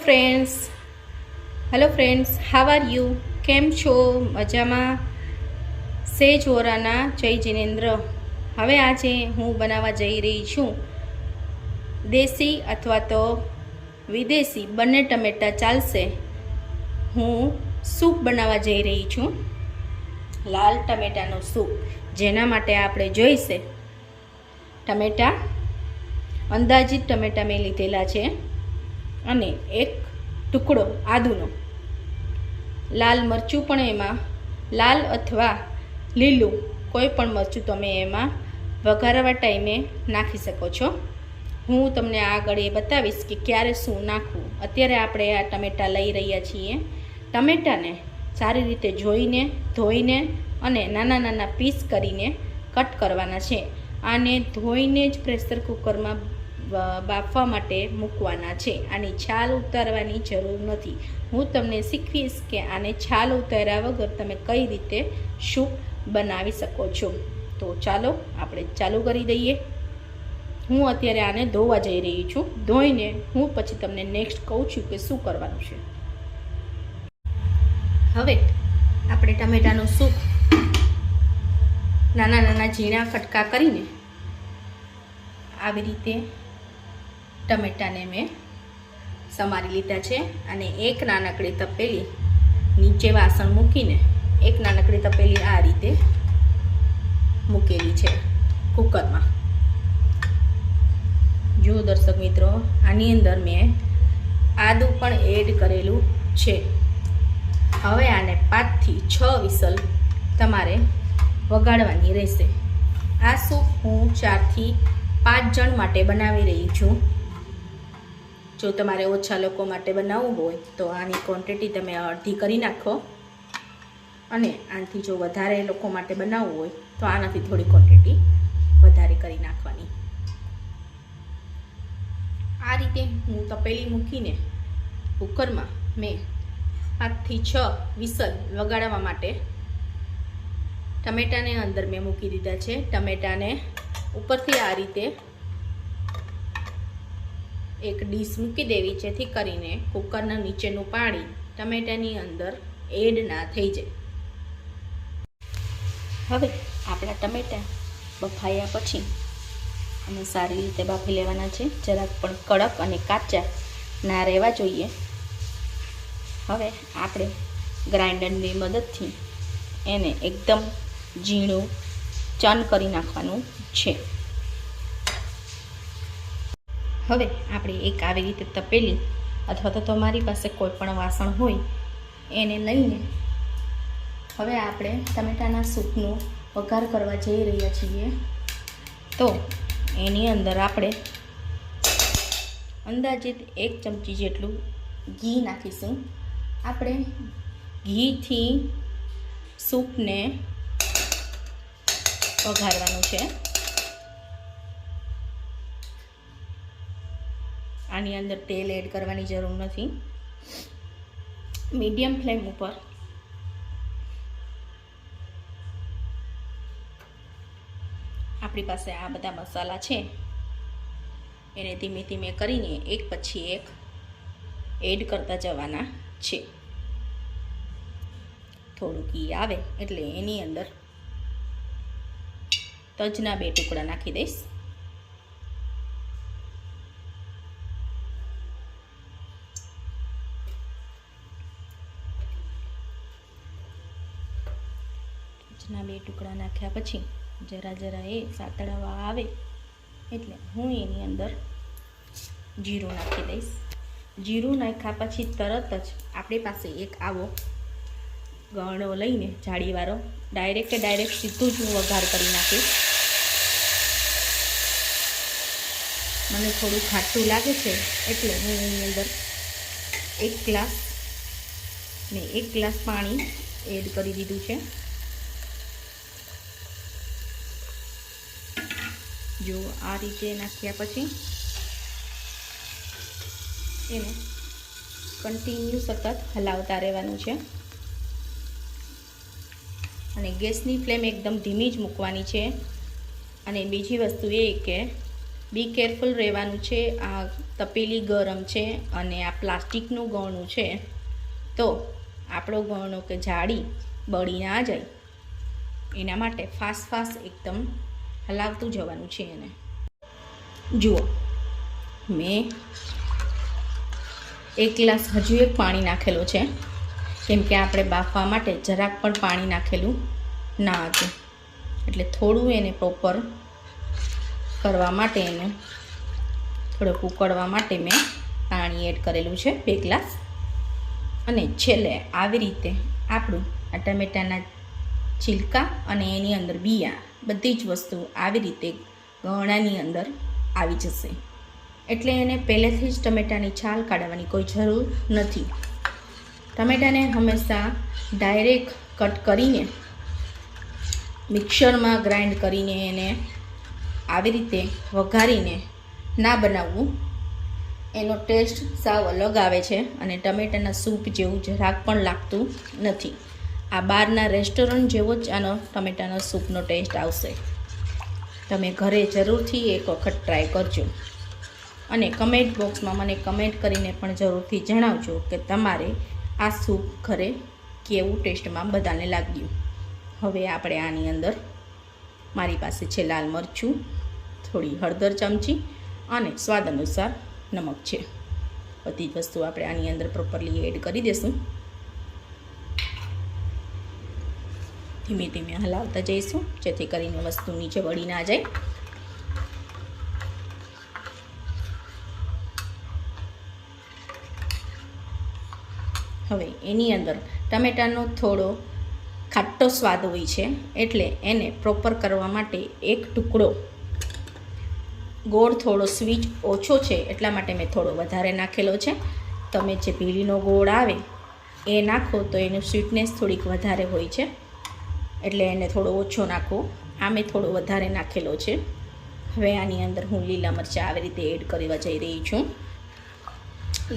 Friends how are you? કેમ છો? મજામાં? સેજ વોરાના જય જિનેન્દ્ર. હવે આજે હું બનાવવા જઈ રહી છું દેશી અથવા તો વિદેશી બંને ટમેટાં ચાલશે. હું સૂપ બનાવવા જઈ રહી છું, લાલ ટમેટાનો સૂપ. જેના માટે આપણે જોઈશે ટમેટાં. અંદાજિત ટમેટાં મેં લીધેલા છે અને એક ટુકડો આદુનો. લાલ મરચું પણ એમાં, લાલ અથવા લીલું કોઈ પણ મરચું તમે એમાં વઘારવા ટાઈમે નાખી શકો છો. હું તમને આગળ એ બતાવીશ કે ક્યારે શું નાખવું. અત્યારે આપણે આ ટમેટાં લઈ રહ્યા છીએ. ટમેટાને સારી રીતે ધોઈને અને નાના નાના પીસ કરીને કટ કરવાના છે. આને ધોઈને જ પ્રેશર કુકરમાં બાફવા માટે મૂકવાના છે. આની છાલ ઉતારવાની જરૂર નથી. હું તમને શીખવીશ કે આને છાલ ઉતાર્યા વગર તમે કઈ રીતે સૂપ બનાવી શકો છો. તો ચાલો આપણે ચાલુ કરી દઈએ. હું અત્યારે આને ધોવા જઈ રહી છું. ધોઈને હું પછી તમને નેક્સ્ટ કહું છું કે શું કરવાનું છે. હવે આપણે ટમેટાનું સૂપ નાના નાના ઝીણા કટકા કરીને આવી રીતે ટમેટાને મેં સમારી લીધા છે. અને એક નાનકડી તપેલી નીચે વાસણ મૂકીને એક નાનકડી તપેલી આ રીતે મૂકેલી છે કુકરમાં. જો દર્શક મિત્રો, આની અંદર મેં આદુ પણ એડ કરેલું છે. હવે આને 5 થી 6 વિસલ તમારે વગાડવાની રહેશે. આ સૂપ હું 4 થી 5 જણ માટે બનાવી રહી છું. જો તમારે ઓછા લોકો માટે બનાવવું હોય તો આની ક્વોન્ટિટી તમે અડધી કરી નાખો, અને આનાથી જો વધારે લોકો માટે બનાવવું હોય તો આનાથી થોડી ક્વોન્ટિટી વધારે કરી નાખવાની. આ રીતે હું તપેલી મૂકીને કુકરમાં મેં 5 થી 6 વિસલ વગાડવા માટે ટમેટાને અંદર મેં મૂકી દીધા છે. ટમેટાને ઉપરથી આ રીતે એક ડીશ મૂકી દેવી, જેથી કરીને કુકરના નીચેનું પાણી ટમેટાની અંદર એડ ના થઈ જાય. હવે આપણા ટમેટાં બફાયા પછી અને સારી રીતે બાફી લેવાના છે. જરાક પણ કડક અને કાચા ના રહેવા જોઈએ. હવે આપણે ગ્રાઇન્ડરની મદદથી એને એકદમ ઝીણું ચન કરી નાખવાનું છે. હવે આપણે એક આવી રીતે તપેલી અથવા તો તમારી પાસે કોઈ પણ વાસણ હોય એને લઈને હવે આપણે ટમેટાના સૂપનો વઘાર કરવા જઈ રહ્યા છીએ. તો એની અંદર આપણે અંદાજિત 1 ચમચી જેટલું ઘી નાખીશું. આપણે ઘીથી સૂપને વઘારવાનું છે. આની અંદર તેલ એડ કરવાની જરૂર નથી. મીડિયમ ફ્લેમ ઉપર આપણી પાસે આ બધા મસાલા છે એને ધીમે ધીમે કરીને એક પછી એક એડ કરતા જવાના છે. થોડું ઘી આવે એટલે એની અંદર તજના 2 ટુકડા નાખી દઈશ. તજના 2 ટુકડા નાખ્યા પછી જરા એ સાતળાવા આવે એટલે હું એની અંદર જીરું નાખી દઈશ. જીરું નાખ્યા પછી તરત જ આપણી પાસે એક આવો ગળો લઈને જાળીવાળો ડાયરેક્ટ સીધું જ હું વઘાર કરી નાખીશ. મને થોડું ખાટું લાગે છે એટલે હું એની અંદર 1 ગ્લાસ પાણી એડ કરી દીધું છે. જો આ રીતે નાખ્યા પછી એને કન્ટિન્યુ સતત હલાવતા રહેવાનું છે. અને ગેસની ફ્લેમ એકદમ ધીમી જ મૂકવાની છે. અને બીજી વસ્તુ એ કે બી કેરફુલ રહેવાનું છે. આ તપેલી ગરમ છે અને આ પ્લાસ્ટિકનું ગળણું છે, તો આપણો ગળણો કે જાળી બળી ના જાય એના માટે ફાસ્ટ એકદમ હલાવતું જવાનું છે. એને જુઓ, મેં 1 ગ્લાસ હજુ એક પાણી નાખેલો છે, કેમ કે આપણે બાફવા માટે જરાક પણ પાણી નાખેલું ના હતું. એટલે થોડું એને પ્રોપર કરવા માટે, એને થોડુંક ઉકળવા માટે મેં પાણી એડ કરેલું છે 2 ગ્લાસ. અને છેલ્લે આવી રીતે આપણું આ ટમેટાના છિલકા અને એની અંદર બિયા બધી જ વસ્તુ આવી રીતે ગળણાની અંદર આવી જશે. એટલે એને પહેલેથી જ ટમેટાની છાલ કાઢવાની કોઈ જરૂર નથી. ટમેટાને હંમેશા ડાયરેક્ટ કટ કરીને મિક્સરમાં ગ્રાઇન્ડ કરીને એને આવી રીતે વઘારીને ના બનાવવું. એનો ટેસ્ટ સાવ અલગ આવે છે અને ટમેટાના સૂપ જેવું જરાક પણ લાગતું નથી. આ બહારના રેસ્ટોરન્ટ જેવો જ આનો ટમેટાનો સૂપનો ટેસ્ટ આવશે. તમે ઘરે જરૂરથી એક વખત ટ્રાય કરજો અને કમેન્ટ બોક્સમાં મને કમેન્ટ કરીને પણ જરૂરથી જણાવજો કે તમારે આ સૂપ ઘરે કેવું ટેસ્ટમાં બધાને લાગ્યું. હવે આપણે આની અંદર, મારી પાસે છે લાલ મરચું, થોડી હળદર ચમચી અને સ્વાદ અનુસાર નમક છે. બધી જ વસ્તુ આપણે આની અંદર પ્રોપરલી એડ કરી દઈશું. ધીમે ધીમે હલાવતા જઈશું જેથી કરીને વસ્તુ નીચે વળી ના જાય. હવે એની અંદર ટમેટાનો થોડો ખાટો સ્વાદ હોય છે, એટલે એને પ્રોપર કરવા માટે એક ટુકડો ગોળ, થોડો સ્વીટ ઓછો છે એટલા માટે મેં થોડો વધારે નાખેલો છે. તમે જે ભીલીનો ગોળ આવે એ નાખો તો એનું સ્વીટનેસ થોડીક વધારે હોય છે, એટલે એને થોડો ઓછો નાખો. આ મેં થોડો વધારે નાખેલો છે. હવે આની અંદર હું લીલા મરચાં આવી રીતે એડ કરવા જઈ રહી છું.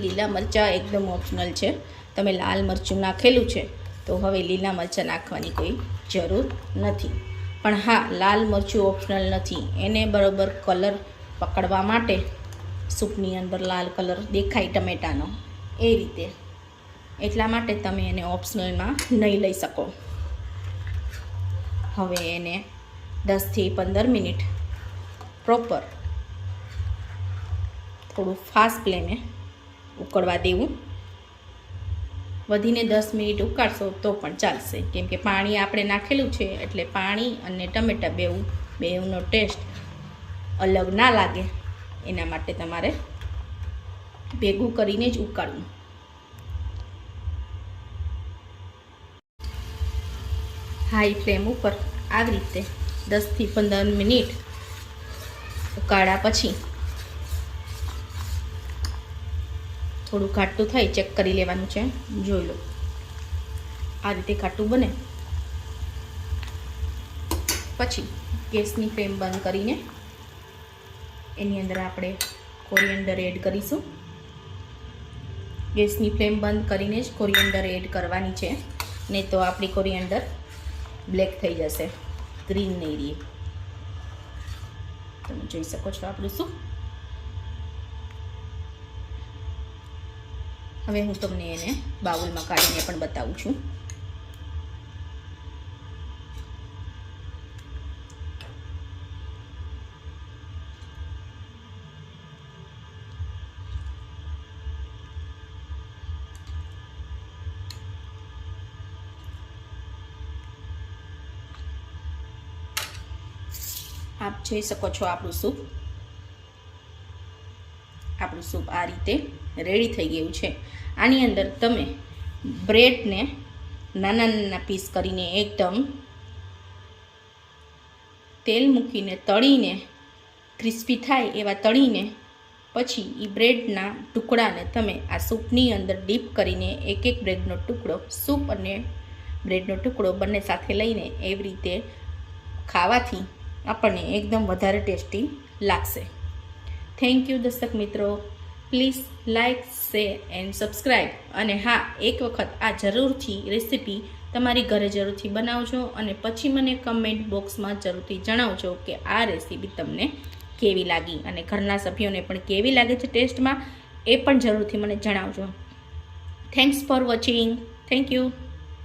લીલા મરચાં એકદમ ઓપ્શનલ છે. તમે લાલ મરચું નાખેલું છે તો હવે લીલા મરચાં નાખવાની કોઈ જરૂર નથી. પણ હા, લાલ મરચું ઓપ્શનલ નથી. એને બરાબર કલર પકડવા માટે સૂપની અંદર લાલ કલર દેખાય ટમેટાનો એ રીતે, એટલા માટે તમે એને ઓપ્શનલમાં નહીં લઈ શકો. હવે એને 10 થી 15 મિનિટ પ્રોપર થોડું ફાસ્ટ ફ્લેમે ઉકળવા દેવું. વધીને 10 મિનિટ ઉકાળશો તો પણ ચાલશે, કેમ કે પાણી આપણે નાખેલું છે એટલે પાણી અને ટમેટા બેઉનો ટેસ્ટ અલગ ના લાગે એના માટે તમારે ભેગું કરીને જ ઉકાળવું. હાઈ ફ્લેમ ઉપર આવી રીતે 10 થી 15 મિનિટ ઉકાળ્યા પછી થોડું ઘાટું થાય ચેક કરી લેવાનું છે. જોઈ લો, આ રીતે ઘાટું બને પછી ગેસની ફ્લેમ બંધ કરીને એની અંદર આપણે કોરિએન્ડર એડ કરીશું. ગેસની ફ્લેમ બંધ કરીને જ કોરિએન્ડર એડ કરવાની છે, નહીં તો આપણી કોરિએન્ડર બ્લેક થઈ જશે, ગ્રીન નહીં રહે. તમે જોઈ શકો છો આપણું સૂપ. હવે હું તમને એને બાઉલમાં કાઢીને પણ બતાવું છું. આપ જોઈ શકો છો આપણું સૂપ આ રીતે રેડી થઈ ગયું છે. આની અંદર તમે બ્રેડને નાના નાના પીસ કરીને એકદમ તેલ મૂકીને તળીને ક્રિસ્પી થાય એવા તળીને પછી એ બ્રેડના ટુકડાને તમે આ સૂપની અંદર ડીપ કરીને એક બ્રેડનો ટુકડો, સૂપ અને બ્રેડનો ટુકડો બંને સાથે લઈને એવી રીતે ખાવાથી આપણને એકદમ વધારે ટેસ્ટી લાગશે. થેન્ક યુ દર્શક મિત્રો. Please like, share and subscribe. અને હા, એક વખત આ જરૂરથી રેસીપી તમારી ઘરે જરૂરથી બનાવજો અને પછી મને કમેન્ટ બોક્સમાં જરૂરથી જણાવજો કે આ રેસીપી તમને કેવી લાગી અને ઘરના સભ્યોને પણ કેવી લાગે છે ટેસ્ટમાં એ પણ જરૂરથી મને જણાવજો. Thanks for watching. Thank you.